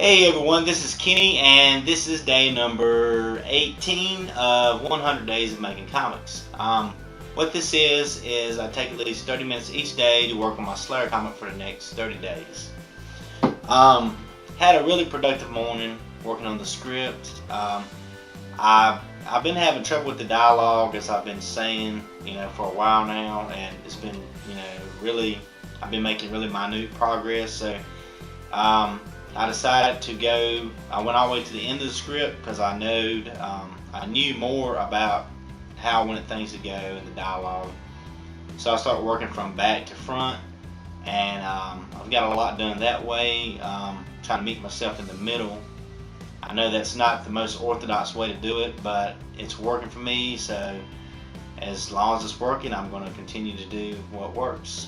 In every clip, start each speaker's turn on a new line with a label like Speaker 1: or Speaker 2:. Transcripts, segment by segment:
Speaker 1: Hey everyone, this is Kenny, and this is day number 18 of 100 Days of Making Comics. What this is I take at least 30 minutes each day to work on my Slayer comic for the next 30 days. Had a really productive morning working on the script. I've been having trouble with the dialogue, as I've been saying, for a while now, and it's been, really, I've been making really minute progress. So I decided to go. I went all the way to the end of the script because I knew more about how I wanted things to go in the dialogue. So I started working from back to front, and I've got a lot done that way. Trying to meet myself in the middle. I know that's not the most orthodox way to do it, but it's working for me. So as long as it's working, I'm going to continue to do what works.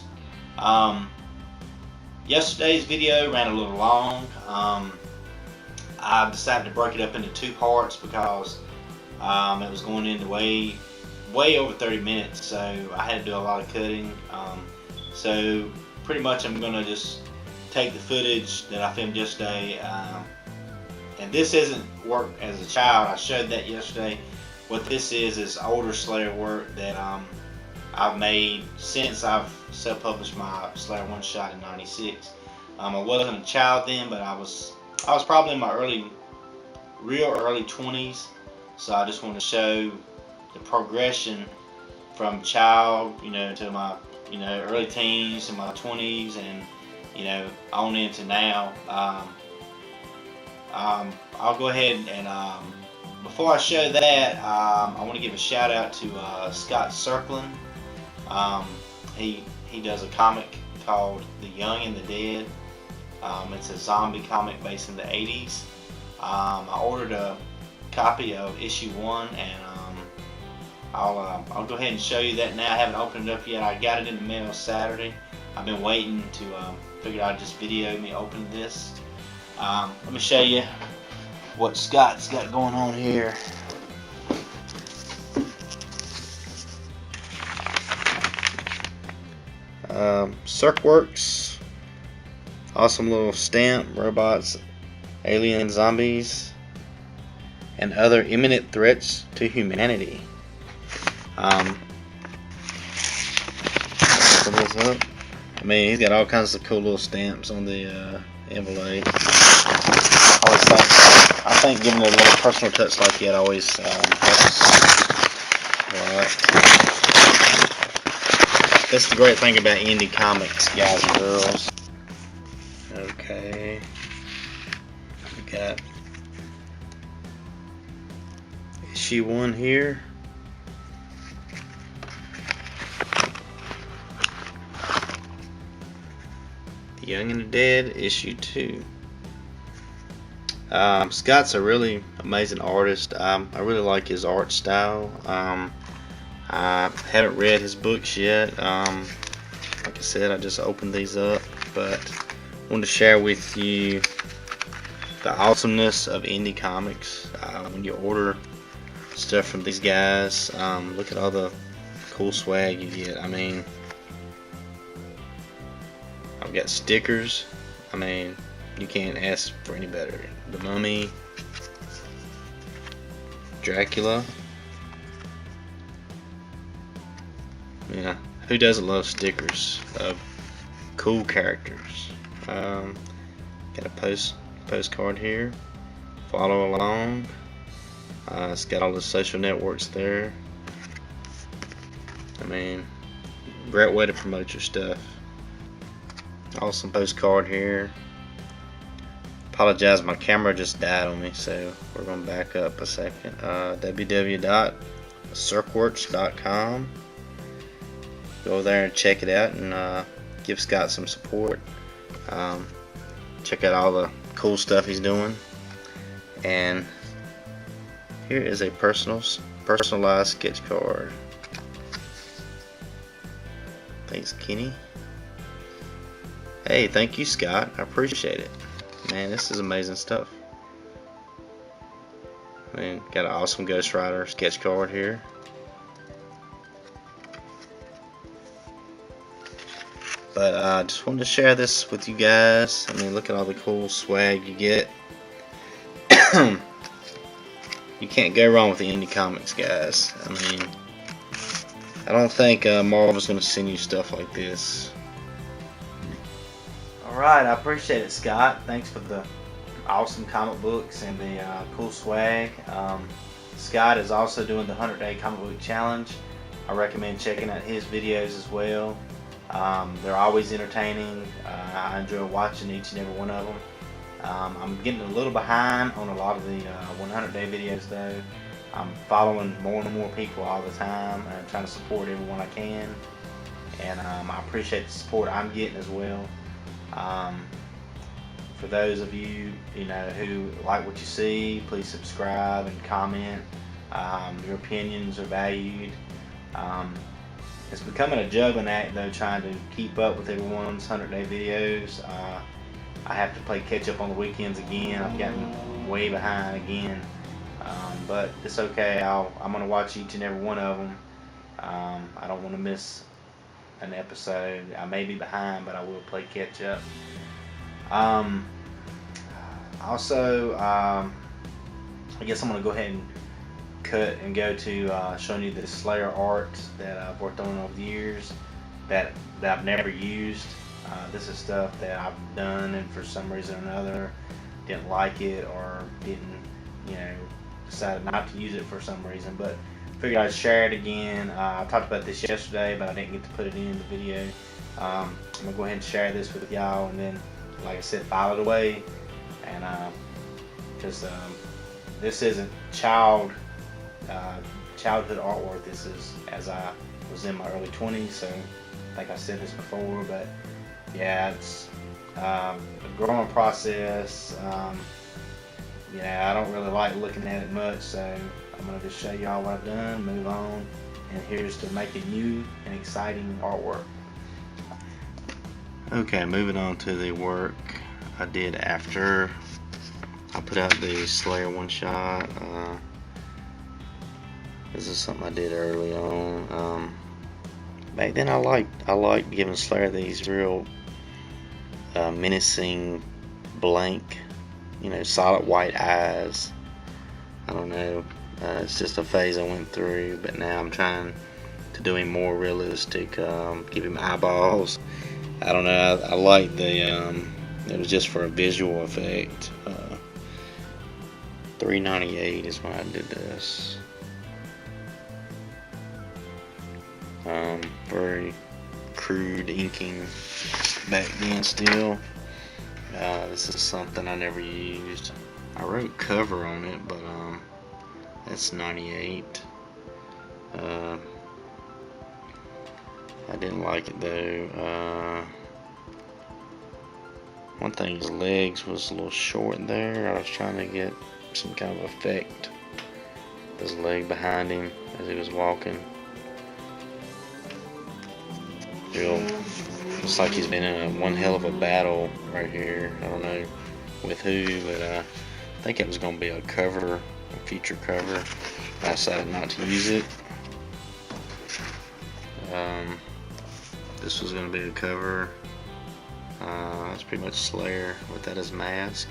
Speaker 1: Yesterday's video ran a little long. I decided to break it up into two parts because it was going into way over 30 minutes, so I had to do a lot of cutting. So pretty much I'm going to just take the footage that I filmed yesterday, and this isn't work as a child. I showed that yesterday. What this is older Slayer work that I've made since I've self-published my Slayer one shot in '96. I wasn't a child then, but I was probably in my real early 20s. So I just want to show the progression from child, to my, early teens to my 20s, and on into now. I'll go ahead and before I show that, I want to give a shout out to Scott Serkland. He does a comic called The Young and the Dead. It's a zombie comic based in the 80s. I ordered a copy of issue 1, and I'll go ahead and show you that now. I haven't opened it up yet. I got it in the mail Saturday. I've been waiting to figure out just video me open this. Let me show you what Scott's got going on here. Circworks, awesome little stamp, robots, alien zombies, and other imminent threats to humanity. Open this up. I mean, he's got all kinds of cool little stamps on the envelope. I think giving it a little personal touch like that always helps a lot. That's the great thing about indie comics, guys and girls. Okay, we got issue 1 here. The Young and the Dead, issue 2. Scott's a really amazing artist. I really like his art style. I haven't read his books yet. Like I said, I just opened these up, but I wanted to share with you the awesomeness of indie comics. When you order stuff from these guys, look at all the cool swag you get. I mean, I've got stickers. I mean, you can't ask for any better. The Mummy, Dracula. Yeah, who doesn't love stickers of cool characters? Got a postcard here. Follow along. It's got all the social networks there. I mean, great way to promote your stuff. Awesome postcard here. Apologize, my camera just died on me, so we're going to back up a second. www.circworks.com. Go there and check it out, and give Scott some support. Check out all the cool stuff he's doing. And here is a personalized sketch card. Thanks, Kenny. Hey, thank you, Scott. I appreciate it. Man, this is amazing stuff. I mean, got an awesome Ghost Rider sketch card here. But I just wanted to share this with you guys. I mean, look at all the cool swag you get. You can't go wrong with the indie comics, guys. I mean, I don't think Marvel's going to send you stuff like this. Alright, I appreciate it, Scott. Thanks for the awesome comic books and the cool swag. Scott is also doing the 100-day comic book challenge. I recommend checking out his videos as well. They're always entertaining. I enjoy watching each and every one of them. I'm getting a little behind on a lot of the 100-day videos though. I'm following more and more people all the time and trying to support everyone I can. And I appreciate the support I'm getting as well. For those of you, who like what you see, please subscribe and comment. Your opinions are valued. It's becoming a juggling act though, trying to keep up with everyone's 100-day videos. I have to play catch up on the weekends again. I've gotten way behind again, but it's okay. I'm gonna watch each and every one of them. I don't want to miss an episode. I may be behind, but I will play catch up. Also, I guess I'm gonna go ahead and cut and go to showing you the Slayer art that I've worked on over the years that I've never used. This is stuff that I've done and for some reason or another didn't like it or didn't, decided not to use it for some reason, but figured I'd share it again. I talked about this yesterday, but I didn't get to put it in the video. I'm gonna go ahead and share this with y'all, and then, like I said, file it away. And because this isn't childhood artwork. This is as I was in my early 20s, so I think I said this before, but yeah, it's a growing process. I don't really like looking at it much, so I'm going to just show y'all what I've done, move on, and here's to making new and exciting artwork. Okay, moving on to the work I did after I put out the Slayer one-shot. This is something I did early on. Back then I liked giving Slayer these real menacing, blank, solid white eyes. I don't know, it's just a phase I went through, but now I'm trying to do him more realistic, give him eyeballs. I don't know, I like the, it was just for a visual effect. $3.98 is when I did this. Very crude inking back then still. This is something I never used. I wrote cover on it, but that's 98. I didn't like it though. One thing, his legs was a little short there. I was trying to get some kind of effect. His leg behind him as he was walking. Looks like he's been in one hell of a battle right here. I don't know with who, but I think it was going to be a cover, a feature cover. I decided not to use it. This was going to be a cover. That's pretty much Slayer without his mask.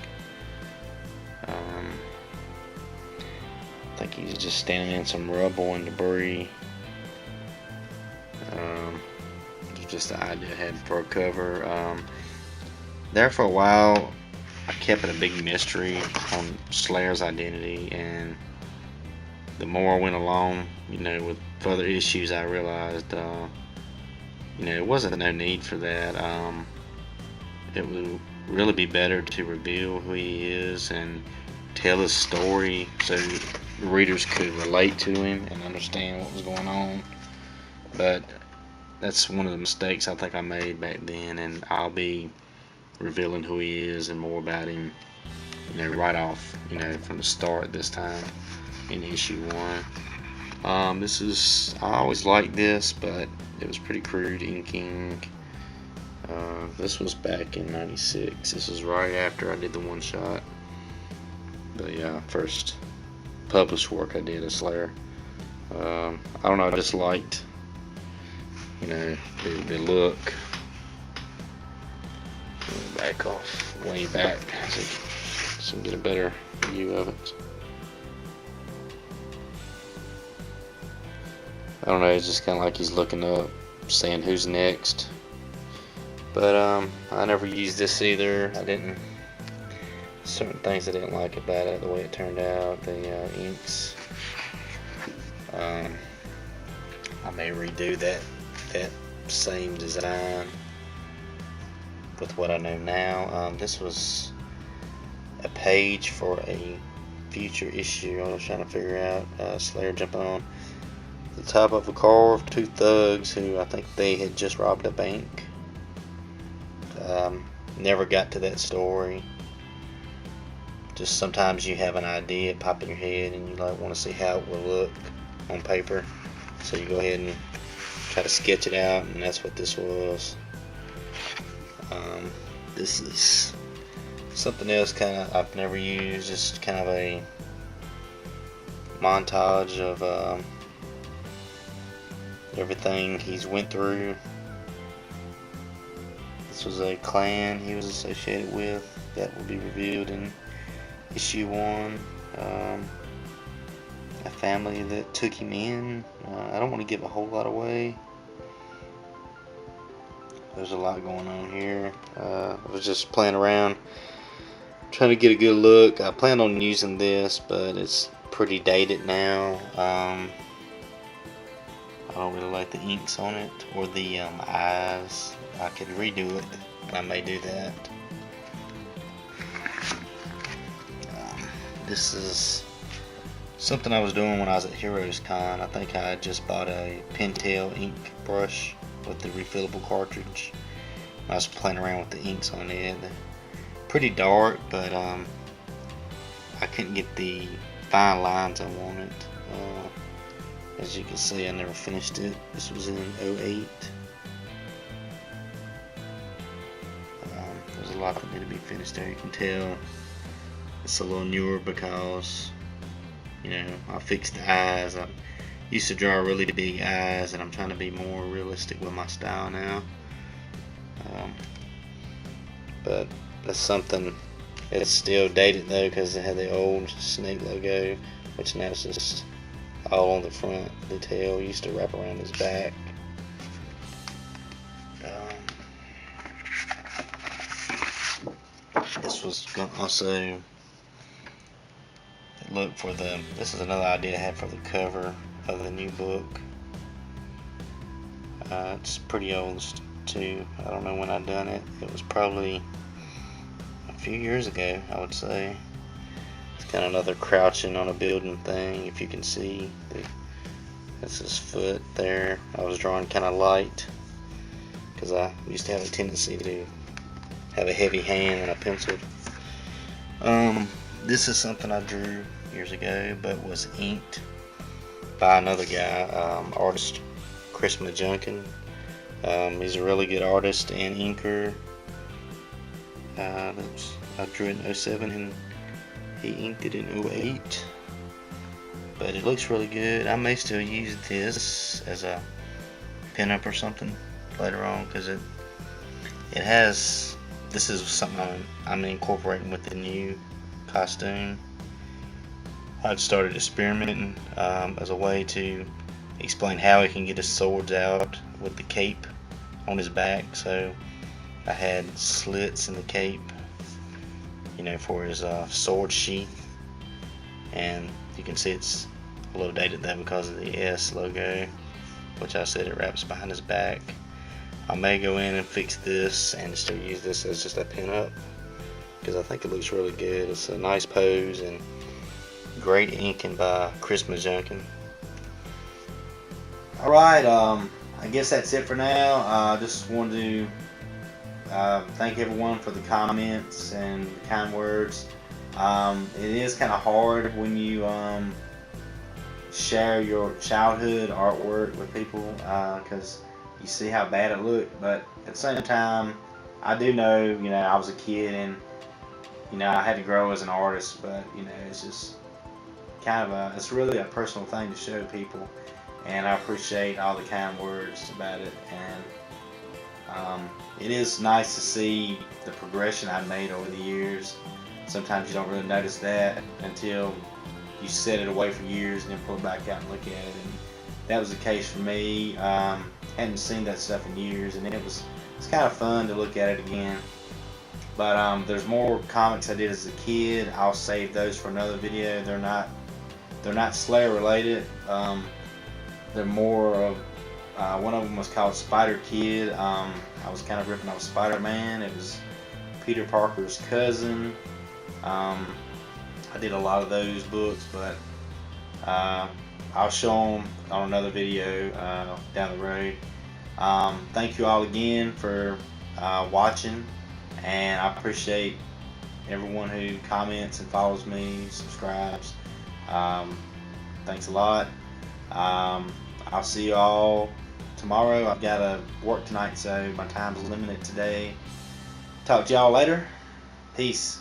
Speaker 1: I think he's just standing in some rubble and debris. Just the idea I had for a cover. There for a while I kept it a big mystery on Slayer's identity, and the more I went along, with further issues, I realized it wasn't no need for that. It would really be better to reveal who he is and tell his story so readers could relate to him and understand what was going on. But that's one of the mistakes I think I made back then, and I'll be revealing who he is and more about him, right off, from the start this time in issue 1. I always liked this, but it was pretty crude inking. This was back in '96. This was right after I did the one shot. But yeah, first published work I did of Slayer. I don't know, I just liked the look. Back off, way back, so get a better
Speaker 2: view of it. I don't know, it's just kind of like he's looking up, saying who's next. But I never used this either. I didn't. Certain things I didn't like about it, the way it turned out, the inks. I may redo that same design with what I know now. This was a page for a future issue. I was trying to figure out Slayer jumping on the top of a car of two thugs who I think they had just robbed a bank. Never got to that story. Just sometimes you have an idea pop in your head and you like want to see how it will look on paper, so you go ahead and try to sketch it out, and that's what this was. This is something else kind of I've never used, just kind of a montage of everything he's went through. This was a clan he was associated with that will be revealed in issue 1. A family that took him in. I don't want to give a whole lot away. There's a lot going on here. I was just playing around, trying to get a good look. I planned on using this, but it's pretty dated now. I don't really like the inks on it or the eyes. I could redo it, and I may do that. This is something I was doing when I was at Heroes Con. I think I had just bought a Pentel ink brush with the refillable cartridge. I was playing around with the inks on it. They're pretty dark, but I couldn't get the fine lines I wanted. As you can see, I never finished it. This was in 2008. There's a lot that need to be finished there. You can tell it's a little newer because, you know, I fixed the eyes. I used to draw really big eyes, and I'm trying to be more realistic with my style now. But that's something. It's still dated though, because it had the old snake logo, which now it's just all on the front. The tail used to wrap around his back. This was also look for the. This is another idea I had for the cover of the new book. It's pretty old too. I don't know when I done it. It was probably a few years ago, I would say. It's kind of another crouching on a building thing. If you can see, that's his foot there. I was drawing kind of light because I used to have a tendency to have a heavy hand when I penciled. This is something I drew years ago, but was inked by another guy, artist Chris Majunkin. He's a really good artist and inker. I drew it in 07 and he inked it in 08. But it looks really good. I may still use this as a pinup or something later on, because it has. This is something I'm incorporating with the new costume. I'd started experimenting as a way to explain how he can get his swords out with the cape on his back. So I had slits in the cape, you know, for his sword sheath, and you can see it's a little dated there because of the S logo, which I said it wraps behind his back. I may go in and fix this and still use this as just a pin-up, because I think it looks really good. It's a nice pose and great inking by Chris Majunkin. Alright, I guess that's it for now. I just wanted to thank everyone for the comments and the kind words. It is kind of hard when you share your childhood artwork with people, because you see how bad it looked, but at the same time, I do know, you know, I was a kid and, you know, I had to grow as an artist, but, you know, it's just kind of it's really a personal thing to show people, and I appreciate all the kind words about it, and it is nice to see the progression I've made over the years
Speaker 1: Sometimes you don't really notice that until you set it away for years and then pull it back out and look at it. And that was the case for me. Hadn't seen that stuff in years, and it's kind of fun to look at it again. But there's more comics I did as a kid. I'll save those for another video. They're not Slayer related. They're more of one of them was called Spider Kid. I was kind of ripping off Spider-Man. It was Peter Parker's cousin. I did a lot of those books, but I'll show them on another video down the road. Thank you all again for watching, and I appreciate everyone who comments and follows me, subscribes. Thanks a lot. I'll see you all tomorrow. I've got to work tonight, so my time's limited today. Talk to y'all later. Peace.